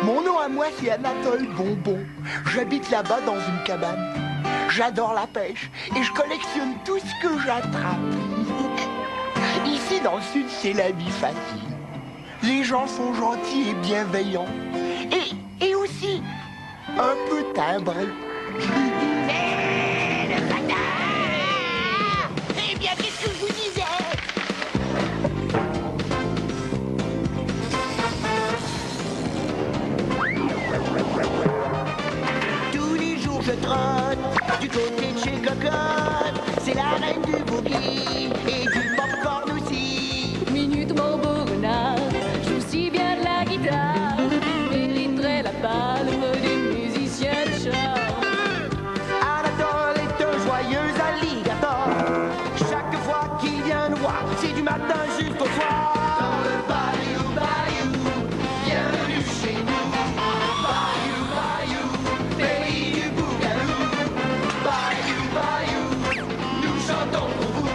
Mon nom à moi, c'est Anatole Bonbon. J'habite là-bas dans une cabane. J'adore la pêche et je collectionne tout ce que j'attrape. Ici, dans le sud, c'est la vie facile. Les gens sont gentils et bienveillants. Et aussi, un peu timbrés. Le bâtard! Eh bien, qu'est-ce que je vous disais? Tous les jours je trotte du côté de chez Cocotte. C'est la reine du boogie et du popcorn aussi. Minute mon beau renard, joue si bien de la guitare, mériterait la palme des musiciens de charme. Anatole est un joyeux alligator. Chaque fois qu'il vient nous voir, c'est du matin jusqu'au soir. Dans le bayou, bayou, bienvenue chez nous. Bayou, bayou, pays du bougalou. Bayou, bayou, nous chantons pour vous.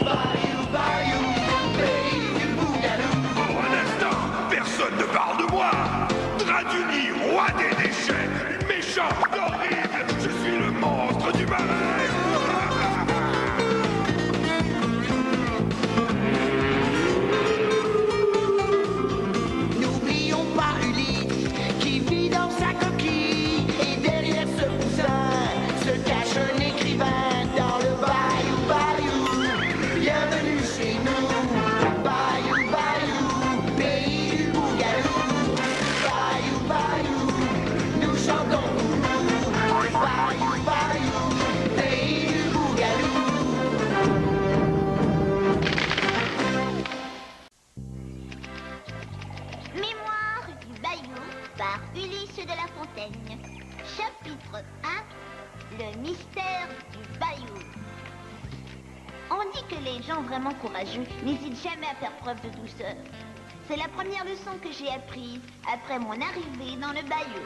Bayou, bayou, pays du bougalou. Pour un instant, personne ne parle de moi. Draduni, roi des déchets, méchant, horrible, je suis le monstre du marais. N'oublions pas Ulysse qui vit dans sa coquille. Et derrière ce poussin se cache un écrivain dans le bayou, bayou. Bienvenue chez nous. Bayou, bayou, pays du bougalou. Bayou, bayou, nous chantons pour nous. Bayou, bayou, pays du bougalou. Mémoire du Bayou par Ulysse de la Fontaine. Chapitre 1. Le mystère du Bayou. On dit que les gens vraiment courageux n'hésitent jamais à faire preuve de douceur. C'est la première leçon que j'ai apprise après mon arrivée dans le Bayou.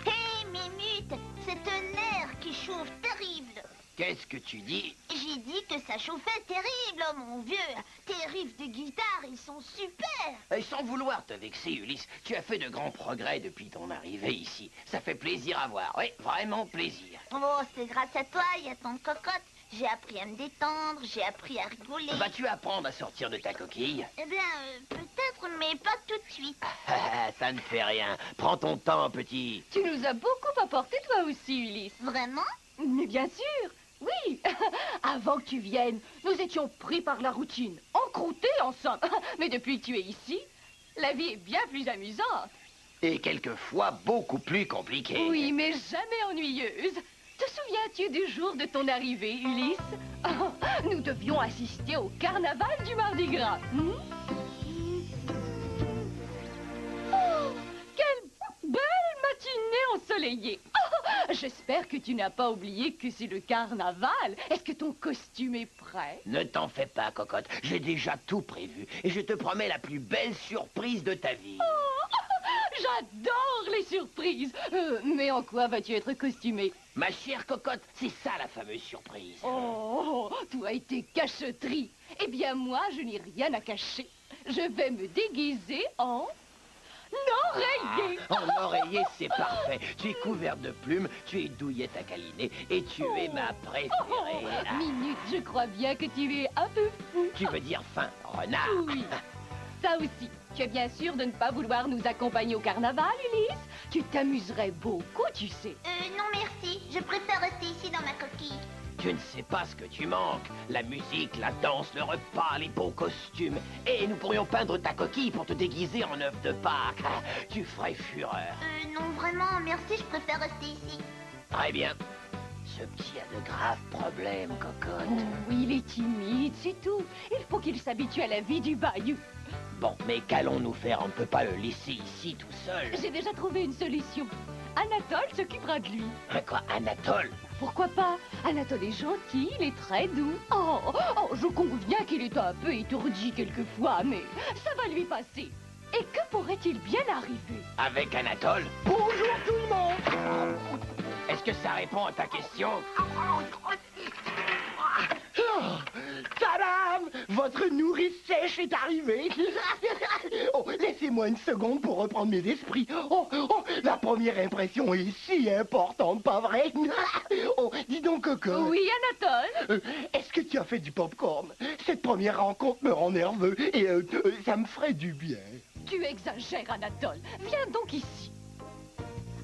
Hé, Mimute, c'est un air qui chauffe terrible. Qu'est-ce que tu dis? J'ai dit que ça chauffait terrible, oh mon vieux. Tes riffs de guitare, ils sont super. Et sans vouloir te vexer, Ulysse, tu as fait de grands progrès depuis ton arrivée ici. Ça fait plaisir à voir, oui, vraiment plaisir. Oh, c'est grâce à toi, il y a tant de cocotte. J'ai appris à me détendre, j'ai appris à rigoler. Vas-tu apprendre à sortir de ta coquille? Eh bien, peut-être, mais pas tout de suite. Ça ne fait rien. Prends ton temps, petit. Tu nous as beaucoup apporté toi aussi, Ulysse. Vraiment? Mais bien sûr, oui. Avant que tu viennes, nous étions pris par la routine, encroutés ensemble. Mais depuis que tu es ici, la vie est bien plus amusante. Et quelquefois beaucoup plus compliquée. Oui, mais jamais ennuyeuse. Te souviens-tu du jour de ton arrivée, Ulysse? Nous devions assister au carnaval du Mardi Gras. Oh, quelle belle matinée ensoleillée. J'espère que tu n'as pas oublié que c'est le carnaval. Est-ce que ton costume est prêt? Ne t'en fais pas, cocotte. J'ai déjà tout prévu. Et je te promets la plus belle surprise de ta vie. J'adore les surprises. Mais en quoi vas-tu être costumée? Ma chère cocotte, c'est ça la fameuse surprise. Oh, toi et tes cacheteries. Eh bien, moi, je n'ai rien à cacher. Je vais me déguiser en oreiller. En oreiller, c'est parfait. Tu es couverte de plumes, tu es douillette à câliner et tu es ma préférée. Minute, je crois bien que tu es un peu fou. Tu veux dire fin, renard? Oui. Ça aussi. Tu es bien sûr de ne pas vouloir nous accompagner au carnaval, Ulysse? Tu t'amuserais beaucoup, tu sais. Non merci, je préfère rester ici dans ma coquille. Tu ne sais pas ce que tu manques. La musique, la danse, le repas, les beaux costumes. Et nous pourrions peindre ta coquille pour te déguiser en œuf de Pâques. Tu ferais fureur. Non vraiment, merci, je préfère rester ici. Très bien. Ce petit a de graves problèmes, cocotte. Oh, oui, il est timide, c'est tout. Il faut qu'il s'habitue à la vie du bayou. Bon, mais qu'allons-nous faire? On ne peut pas le laisser ici tout seul. J'ai déjà trouvé une solution. Anatole s'occupera de lui. Quoi, Anatole? Pourquoi pas? Anatole est gentil, il est très doux. Oh, je conviens qu'il est un peu étourdi quelquefois, mais ça va lui passer. Et que pourrait-il bien arriver? Avec Anatole? Bonjour tout le monde. Est-ce que ça répond à ta question? Oh, tadam! Votre nourrice sèche est arrivée. Oh, laissez-moi une seconde pour reprendre mes esprits. Oh, la première impression est si importante, pas vrai? Oh, dis donc, Coco. Oui, Anatole? Est-ce que tu as fait du popcorn? Cette première rencontre me rend nerveux et ça me ferait du bien. Tu exagères, Anatole. Viens donc ici.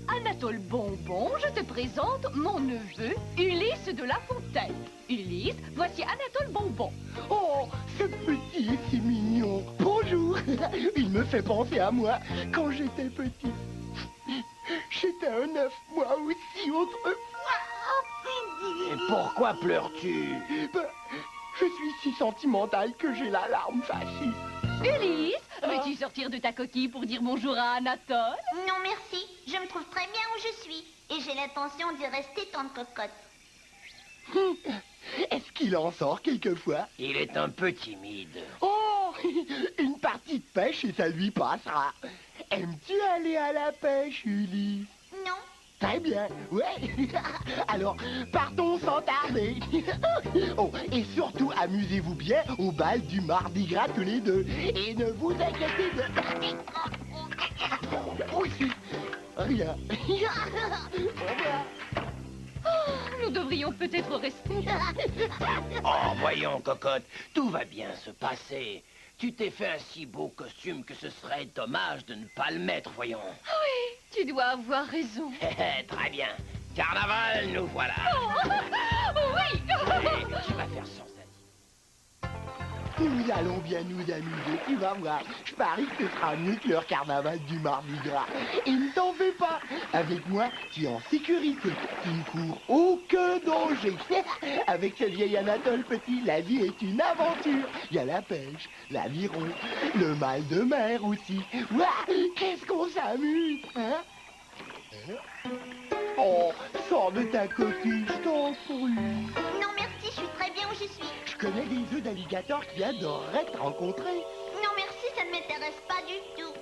Anatole Bonbon, je te présente mon neveu, Ulysse de La Fontaine. Ulysse, voici Anatole Bonbon. Oh, ce petit est si mignon. Bonjour. Il me fait penser à moi quand j'étais petit. J'étais un œuf, moi aussi, autrefois. Et pourquoi pleures-tu? Ben, je suis si sentimental que j'ai la larme facile. Ulysse, veux-tu sortir de ta coquille pour dire bonjour à Anatole? Non, merci. Je me trouve très bien où je suis. Et j'ai l'intention d'y rester, tante cocotte. Est-ce qu'il en sort quelquefois? Il est un peu timide. Oh, une partie de pêche et ça lui passera. Aimes-tu aller à la pêche, Ulysse? Non. Très bien, ouais. Alors, partons sans tarder. Oh, et surtout, amusez-vous bien au bal du Mardi Gras tous les deux. Et ne vous inquiétez de... Aussi, rien. Au revoir. Nous devrions peut-être rester. Oh, voyons, cocotte, tout va bien se passer. Tu t'es fait un si beau costume que ce serait dommage de ne pas le mettre, voyons. Oui, tu dois avoir raison. Très bien. Carnaval, nous voilà. Oui. Et tu vas faire sans ça. Nous allons bien nous amuser, tu vas voir. Je parie que ce sera mieux que leur carnaval du Mardi Gras. Et ne t'en fais pas. Avec moi, tu es en sécurité. Tu ne cours aucun danger. Avec ce vieil Anatole petit, la vie est une aventure. Il y a la pêche, l'aviron, le mal de mer aussi. Ouah, qu'est-ce qu'on s'amuse, hein? Oh, sors de ta coquille, je t'en prie. Non, merci, je suis très bien où je suis. Je connais des œufs d'alligator qui adoreraient te rencontrer. Non, merci, ça ne m'intéresse pas du tout.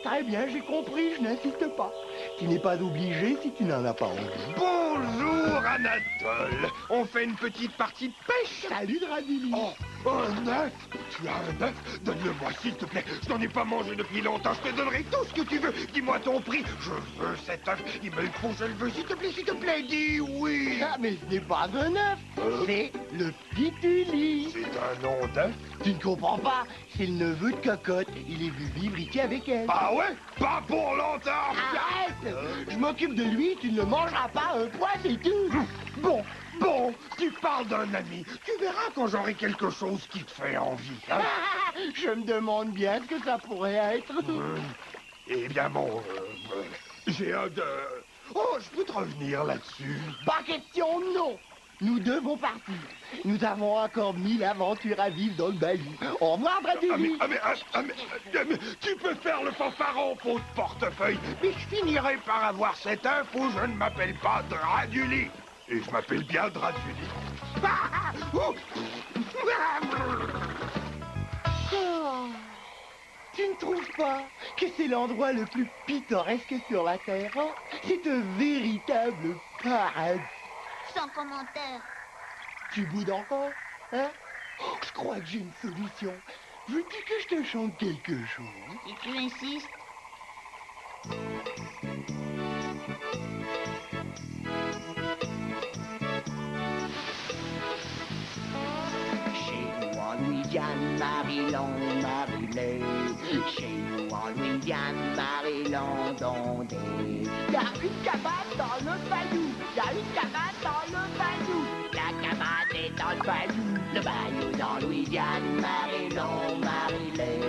Très bien, j'ai compris, je n'insiste pas. Tu n'es pas obligé si tu n'en as pas envie. Bonjour, Anatole. On fait une petite partie de pêche. Salut, Draduli. Oh, un œuf. Tu as un œuf? Donne-le-moi, s'il te plaît. Je n'en ai pas mangé depuis longtemps. Je te donnerai tout ce que tu veux. Dis-moi ton prix. Je veux cet œuf. Il me le faut, je le veux. S'il te plaît, dis oui. Ah, mais ce n'est pas un œuf. C'est le petit Ulysse. C'est un nom d'œuf? Tu ne comprends pas. C'est le neveu de Cocotte. Il est venu vivre ici avec elle. Ah ouais? Pas pour longtemps. Arrête! Je m'occupe de lui, tu ne le mangeras pas un pois, c'est tout. Bon, tu parles d'un ami. Tu verras quand j'aurai quelque chose qui te fait envie. Hein? Je me demande bien ce que ça pourrait être. Eh bien, j'ai un de... Oh, je peux te revenir là-dessus. Pas question, non. Nous devons partir. Nous avons encore 1000 aventures à vivre dans le bayou. Au revoir, Draduli. Mais, tu peux faire le fanfaron, faux portefeuille. Mais je finirai par avoir cet œuf où je ne m'appelle pas Draduli. Et je m'appelle bien Draduli. Oh. Tu ne trouves pas que c'est l'endroit le plus pittoresque sur la Terre, hein? C'est un véritable paradis. Sans commentaire. Tu boudes encore, hein? Oh, je crois que j'ai une solution. Veux-tu que je te chante quelque chose? Si tu insistes. Chez nous en Louisiane, Maryland, Marilyn. Chez nous en Louisiane, Maryland, Dondé. Y a une cabane dans le bayou. Y a une cabane dans le bayou. La cabane est dans le bayou. Le bayou dans Louisiane, Maryland, Marilyn.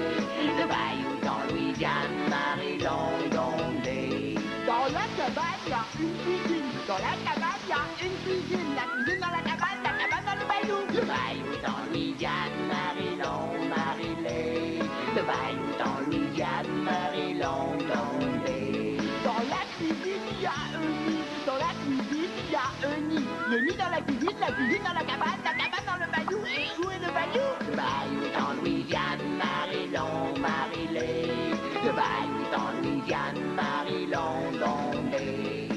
Le bayou dans Louisiane, Maryland, Dondé. Dans la cabane, y a une cuisine. Dans la cabane, y a une cuisine. La cuisine dans la cabane dans le bayou. Le bayou dans Louisiane, Maryland, Marilyn. Le bayou dans Louisiane, Maryland, Dondé. Dans la cuisine, y a un nid. Dans la cuisine, y a un nid. Le nid dans la cuisine dans la cabane dans le bayou. Et où est le bayou? Le bayou dans Louisiane, Maryland, Marilyn. Le bayou dans Louisiane, Maryland, Dondé.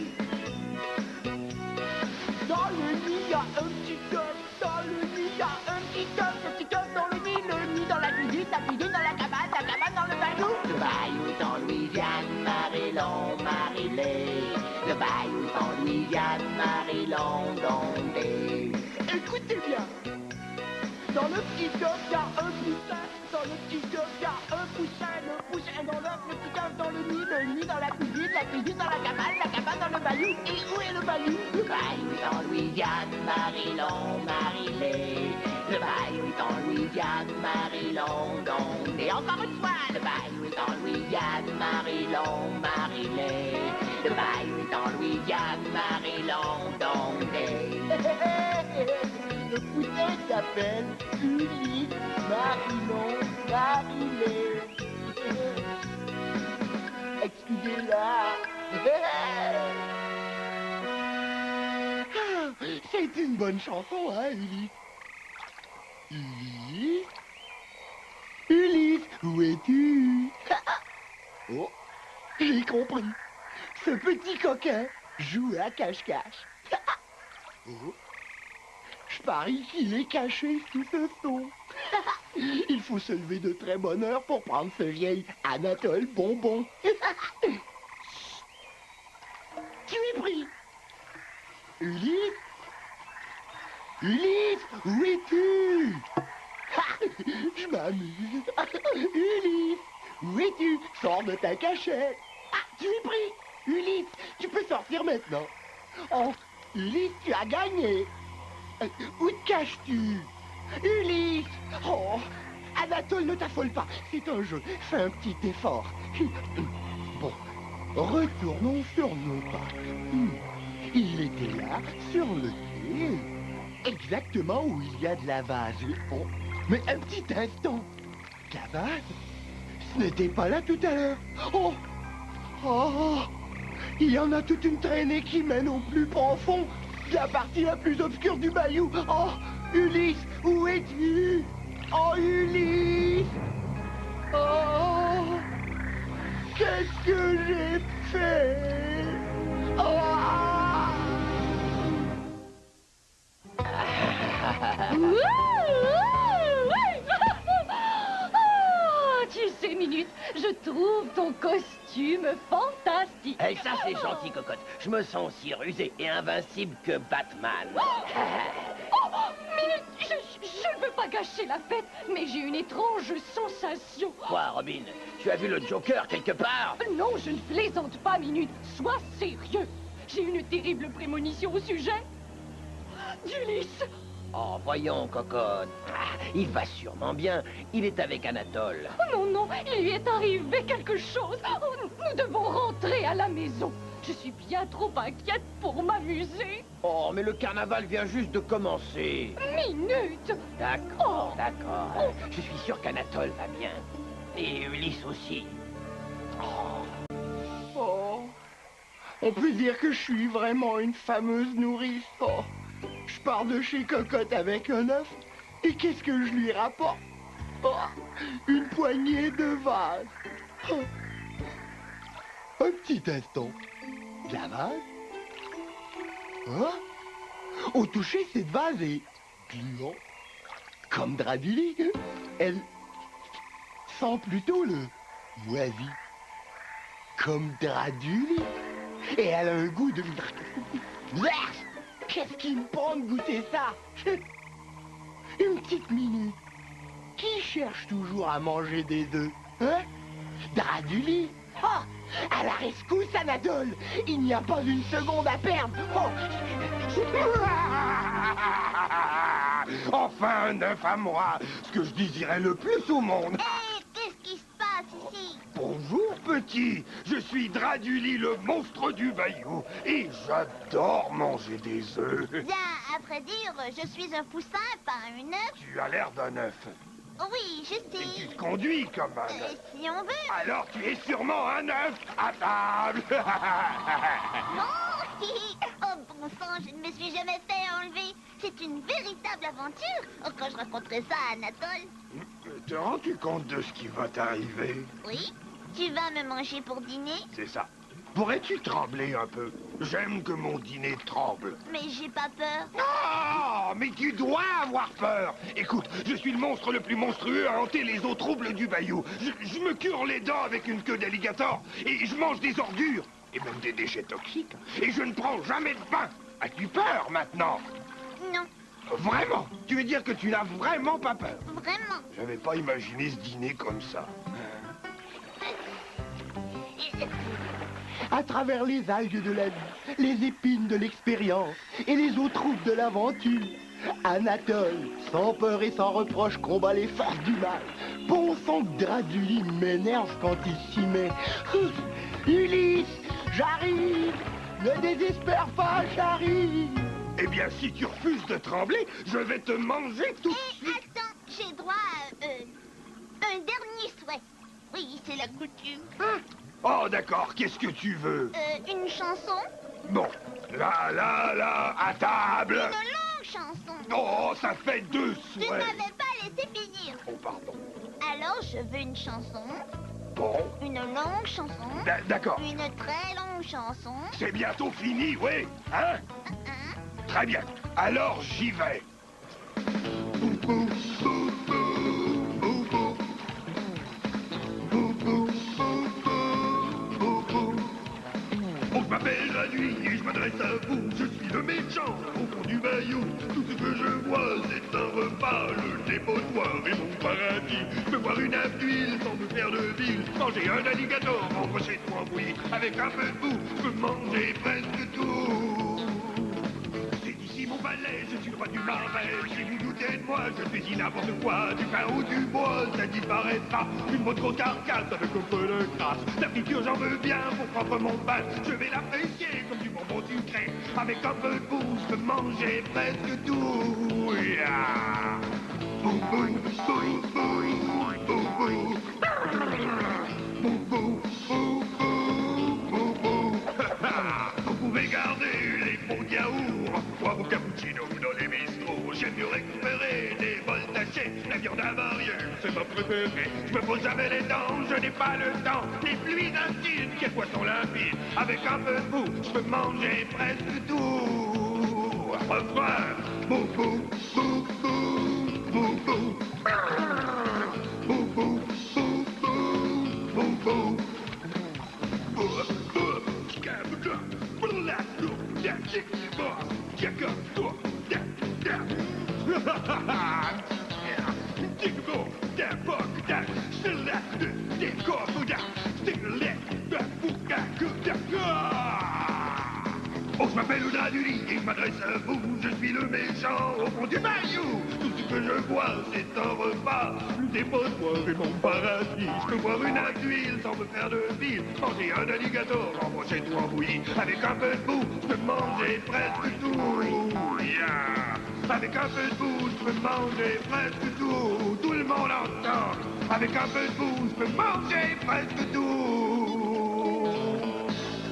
Dans le nid, y a un petit œuf. Dans le nid, y a la cuisine, dans la cabane dans le bayou. Le bayou est en Louisiane, Marie-Lon, Marie-Lé. Le bayou est en Louisiane, Marie-Lon, Dondé. Écoutez bien. Dans le petit œuf, y a un poussin. Dans le petit œuf, y a un poussin. Le poussin est dans l'œuf, le petit œuf dans le nid dans la cuisine dans la cabane dans le bayou. Et où est le bayou? Le bayou est en Louisiane, Marie-Lon, Marie-Lé. Le bayou est en Louisiane, Marie-Lon, Dondé. Et encore une fois, le bayou est en Louisiane, Marie-Lon, Marie-Lé. Le bayou est en Louisiane, Marie-Lon, Dondé. Le poussin s'appelle Ulysse, Marie-Lon, Marie-Lé. Excusez-la. C'est une bonne chanson, hein, Ulysse? Ulysse? Ulysse, où es-tu? Oh, j'ai compris. Ce petit coquin joue à cache-cache. Oh. Je parie qu'il est caché sous ce seau. Il faut se lever de très bonne heure pour prendre ce vieil Anatole bonbon. Tu es pris. Ulysse? Ulysse, où es-tu? Je m'amuse. Ulysse, où es-tu? Sors de ta cachette. Ah, tu es pris. Ulysse, tu peux sortir maintenant. Oh, Ulysse, tu as gagné. Où te caches-tu? Ulysse! Oh, Anatole, ne t'affole pas. C'est un jeu. Fais un petit effort. Bon, retournons sur nos pas. Il était là, sur le quai. Exactement où il y a de la vase. Oh, mais un petit instant. La vase? Ce n'était pas là tout à l'heure. Oh! Oh! Il y en a toute une traînée qui mène au plus profond. La partie la plus obscure du bayou. Oh, Ulysse, où es-tu? Oh, Ulysse! Oh, qu'est-ce que j'ai fait? Oh! Tu sais, Minute, je trouve ton costume fantastique. Et ça, c'est gentil, cocotte. Je me sens aussi rusé et invincible que Batman. Minute, je ne veux pas gâcher la fête, mais j'ai une étrange sensation. Quoi, Robin? Tu as vu le Joker quelque part? Non, je ne plaisante pas, Minute. Sois sérieux. J'ai une terrible prémonition au sujet d'Ulysse. Oh, voyons, cocotte. Ah, il va sûrement bien. Il est avec Anatole. Oh non, non, il lui est arrivé quelque chose. Oh, nous devons rentrer à la maison. Je suis bien trop inquiète pour m'amuser. Oh, mais le carnaval vient juste de commencer. Minute. D'accord, d'accord. Je suis sûr qu'Anatole va bien. Et Ulysse aussi. Oh, on peut dire que je suis vraiment une fameuse nourrice. Oh, je pars de chez Cocotte avec un œuf, et qu'est-ce que je lui rapporte? Oh, une poignée de vases. Oh. Un petit instant. De la vase? Hein? Au toucher, cette vase est gluant, comme drap du lit. Elle sent plutôt le moisi, comme drap du lit. Et elle a un goût de... Qu'est-ce qui me prend de goûter ça? Une petite minute. Qui cherche toujours à manger des œufs? Hein? Drap du lit? Oh, à la rescousse, Anatole! Il n'y a pas une seconde à perdre! Oh. Enfin un œuf à moi, ce que je désirais le plus au monde. Hé, qu'est-ce qui se passe ici? Bonjour petit, je suis Draduli, le monstre du bayou, et j'adore manger des œufs. Bien, à vrai dire, je suis un poussin, pas un œuf. Tu as l'air d'un œuf, Oui, je et tu sais. te conduis comme un œuf. Si on veut. Alors tu es sûrement un œuf à table. Non. Oh, bon sang, je ne me suis jamais fait enlever. C'est une véritable aventure. Oh, quand je raconterai ça à Anatole. Te rends-tu compte de ce qui va t'arriver? Oui. Tu vas me manger pour dîner? C'est ça. Pourrais-tu trembler un peu? J'aime que mon dîner tremble. Mais j'ai pas peur. Ah, mais tu dois avoir peur. Écoute, je suis le monstre le plus monstrueux à hanter les eaux troubles du bayou. Je me cure les dents avec une queue d'alligator et je mange des ordures et même des déchets toxiques. Et je ne prends jamais de bain. As-tu peur maintenant? Non, Vraiment? Tu veux dire que tu n'as vraiment pas peur? vraiment. J'avais pas imaginé ce dîner comme ça. À travers les algues de la vie, les épines de l'expérience et les eaux troubles de l'aventure, Anatole, sans peur et sans reproche, combat les forces du mal. Bon sang que Draduli m'énerve quand il s'y met. Ulysse, j'arrive! Ne désespère pas, j'arrive! Eh bien, si tu refuses de trembler, je vais te manger tout de suite. Attends, j'ai droit à un dernier souhait. Oui, c'est la coutume. Oh, d'accord, qu'est-ce que tu veux? Une chanson? Bon, là, à table. Une longue chanson. Oh, ça fait 2 Tu ne souhaits. m'avais pas laissé finir. Oh, pardon. Alors, je veux une chanson, Bon, une longue chanson, d'accord. une très longue chanson. C'est bientôt fini, oui, hein? Très bien, alors j'y vais. Bou, bou, bou, bou, bou, bou. Bou, bou, bou, bou, bou, bou. On m'appelle la nuit et je m'adresse à vous. Je suis le méchant au fond du bayou. Tout ce que je vois, c'est un repas. Le dépotoir et mon paradis. Je peux boire une nappe d'huile sans me faire de ville. Manger un alligator, rentrer chez toi bouilli. Avec un peu de boue, je peux manger presque tout. C'est ici mon palais, je suis le roi du marais. Si vous doutez de moi, je fais n'importe quoi. Du pain ou du bois, ça disparaîtra. Une bonne grosse carcasse avec un peu de grâce. La friture, j'en veux bien pour prendre mon pain. Je vais l'apprécier comme du bonbon sucré. Avec un peu de boue, je peux manger presque tout. Yeah. Boum, boum, boum, boum, boum, boum. Boum, boum, boum, boum, boum, boum. Vous pouvez garder les pots de yaourt, boire vos cappuccinos dans les bistrots. J'aime mieux récupérer des bols tachés. La viande avariée, c'est ma préférée. Je me pose jamais les dents, je n'ai pas le temps. Les pluies acides, quel poisson limpide. Avec un peu de boue, je peux manger presque tout. Refrain. Bou, bou, bou, bou, bou, bou. Bou, bou, bou, bou, bou, bou. Oh, je m'appelle Draduli et je m'adresse à vous. Je suis le méchant au fond du bayou. Tout ce que je vois, c'est un repas. Le dépotoir et mon paradis. Je peux boire une nappe d'huile sans me faire de ville. Manger un alligator, embaucher tout embouilli. Avec un peu de boue, je peux manger presque tout. Yeah. Avec un peu de boue, je peux manger presque tout. Tout le monde entend. Avec un peu de boue, je peux manger presque tout.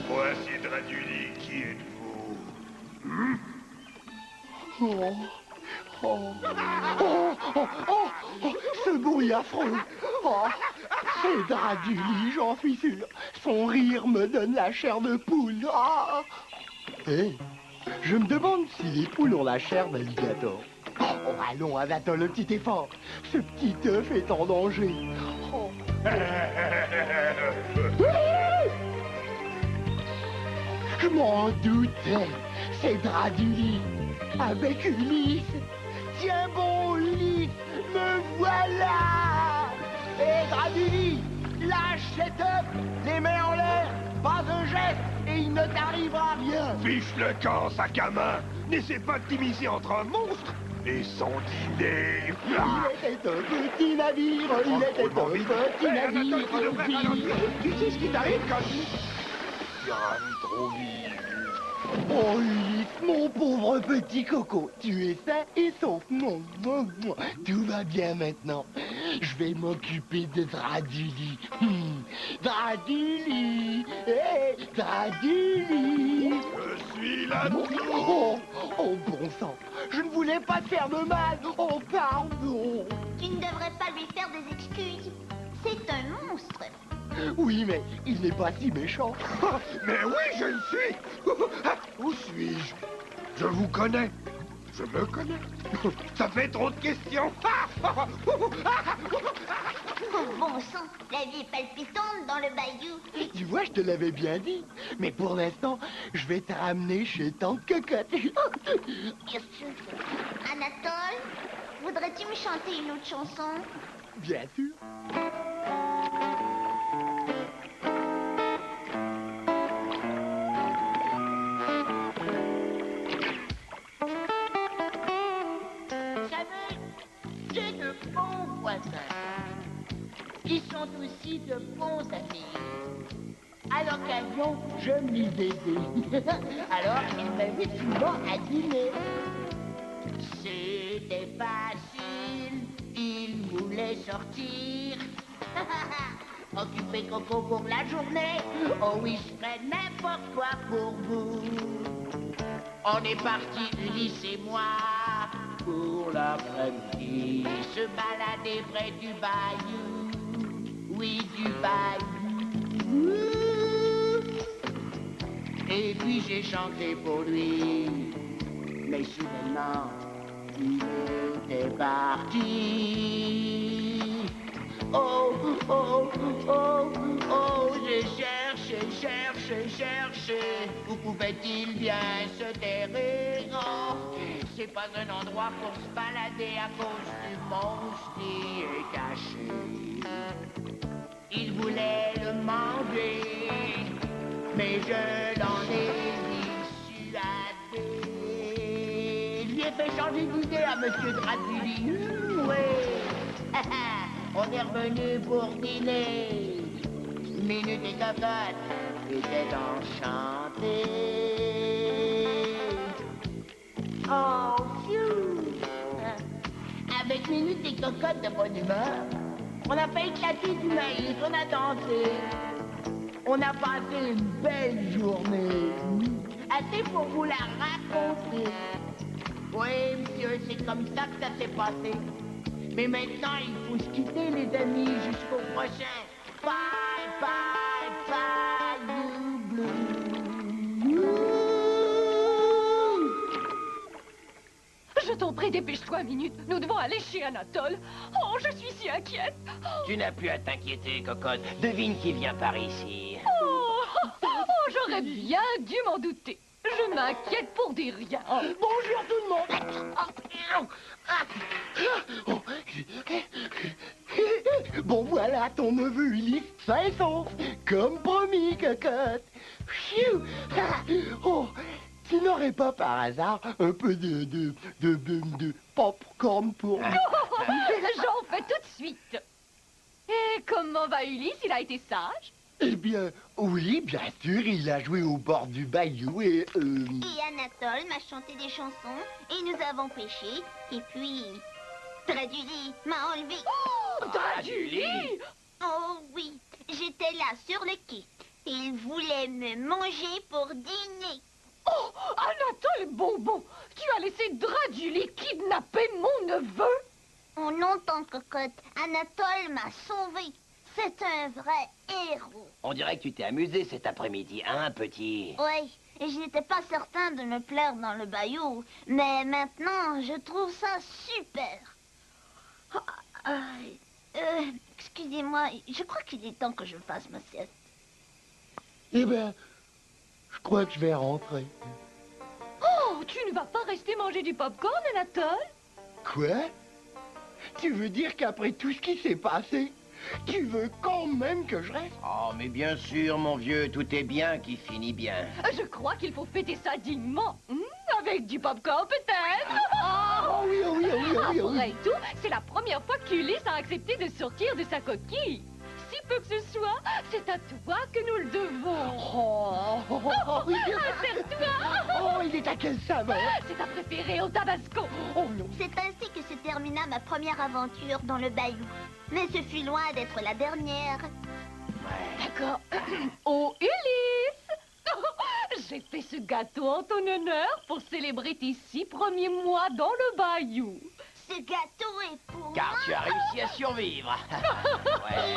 Voici Draduli, qui êtes-vous? Ce bruit affreux. Oh, c'est Draduli, j'en suis sûr. Son rire me donne la chair de poule. Ah. Hé, je me demande si les poules ont la chair d'alligator. Oh, allons, Anatole, un petit effort. Ce petit œuf est en danger. Oh. Je m'en doutais. C'est Draduli. Avec Ulysse. Tiens bon, Ulysse, me voilà. Et Draduli, lâche cet œuf, les mains en l'air, pas un geste, et il ne t'arrivera rien. Fiche le camp, sac à main. N'essaie pas de t'immiscer entre un monstre et son dîner. Il était un petit navire, il était un petit navire. Tu sais ce qui t'arrive quand tu rames trop vite. Oh Ulysse, mon pauvre petit coco, tu es sain et sauf. Tout va bien maintenant. Je vais m'occuper de Draduli. Draduli, hé, Draduli. Je suis là. Oh, bon sang, je ne voulais pas te faire de mal. Oh, pardon. Tu ne devrais pas lui faire des excuses. C'est un monstre. Oui, mais il n'est pas si méchant. Mais oui, je le suis. Où suis-je? Je vous connais. Je me connais. Ça fait trop de questions. Oh, bon sang, la vie est palpitante dans le bayou. Tu vois, je te l'avais bien dit. Mais pour l'instant, je vais te ramener chez Tante Cocotte. Bien sûr. Anatole, voudrais-tu me chanter une autre chanson? Bien sûr. Savez, j'ai de bons voisins. Ils sont aussi de bons amis. À l'occasion, je m'y baiser. Alors, ils m'invitent souvent à dîner. C'était facile, ils voulaient sortir. Occupé Coco pour la journée. Oh oui, je ferais n'importe quoi pour vous. On est parti, Ulysse et moi, pour l'après-midi, se balader près du bayou. Oui, du bayou. Et puis j'ai chanté pour lui, mais soudainement, il était parti. Oh, oh, oh, oh, j'ai cherché, cherché, cherché. Où pouvait-il bien se terrer? Oh, c'est pas un endroit pour se balader à cause du monstre qui est caché. Il voulait le manger, mais je l'en ai dissuadé. Je lui ai fait changer d'idée à Monsieur Draculi. Oui. On est revenu pour dîner. Minute et Cocotte étaient enchantés. Oh, phew! Avec Minute et Cocotte de bonne humeur, on a fait éclater du maïs, on a dansé. On a passé une belle journée. Assez pour vous la raconter. Oui, monsieur, c'est comme ça que ça s'est passé. Mais maintenant, il faut se quitter, les amis, jusqu'au prochain. Bye, bye, bye, blue, blue. Je t'en prie, dépêche-toi, Minute. Nous devons aller chez Anatole. Oh, je suis si inquiète. Tu n'as plus à t'inquiéter, Cocotte. Devine qui vient par ici. Oh, j'aurais bien dû m'en douter. Je m'inquiète pour des riens. Bonjour tout le monde. Bon, voilà ton neveu Ulysse, sain et sauf, comme promis, Cocotte. Pfiou. Oh, tu n'aurais pas par hasard un peu de popcorn pour... J'en fais tout de suite. Et comment va Ulysse? Il a été sage? Eh bien, oui, bien sûr, il a joué au bord du bayou et... Et Anatole m'a chanté des chansons, et nous avons pêché, et puis... Draculi m'a enlevé. Oh, Draculi! Oh oui, j'étais là sur le quai. Il voulait me manger pour dîner. Oh, Anatole Bonbon, tu as laissé Draculi kidnapper mon neveu? Oh non, tante Cocotte, Anatole m'a sauvé. C'est un vrai héros. On dirait que tu t'es amusé cet après-midi, hein, petit? Oui, et je n'étais pas certain de me plaire dans le bayou. Mais maintenant, je trouve ça super. Excusez-moi, je crois qu'il est temps que je fasse ma sieste. Eh bien, je crois que je vais rentrer. Oh, tu ne vas pas rester manger du popcorn, Anatole? Quoi? Tu veux dire qu'après tout ce qui s'est passé, tu veux quand même que je reste? Oh, mais bien sûr, mon vieux, tout est bien qui finit bien. Je crois qu'il faut fêter ça dignement. Avec du popcorn, peut-être? Oh oui, oh oui, oh oui, oh oui, oh Après oui. tout, c'est la première fois qu'Ulysse a accepté de sortir de sa coquille. Si peu que ce soit, c'est à toi que nous le devons. Oui. Serre-toi! Oh, il est à quelle saveur? C'est ta préférée au tabasco. Oh non. C'est ainsi que se termina ma première aventure dans le bayou. Mais ce fut loin d'être la dernière. D'accord. Oh, Ulysse! J'ai fait ce gâteau en ton honneur pour célébrer tes 6 premiers mois dans le bayou. Ce gâteau est pour Car moi. tu as réussi à survivre. Ouais.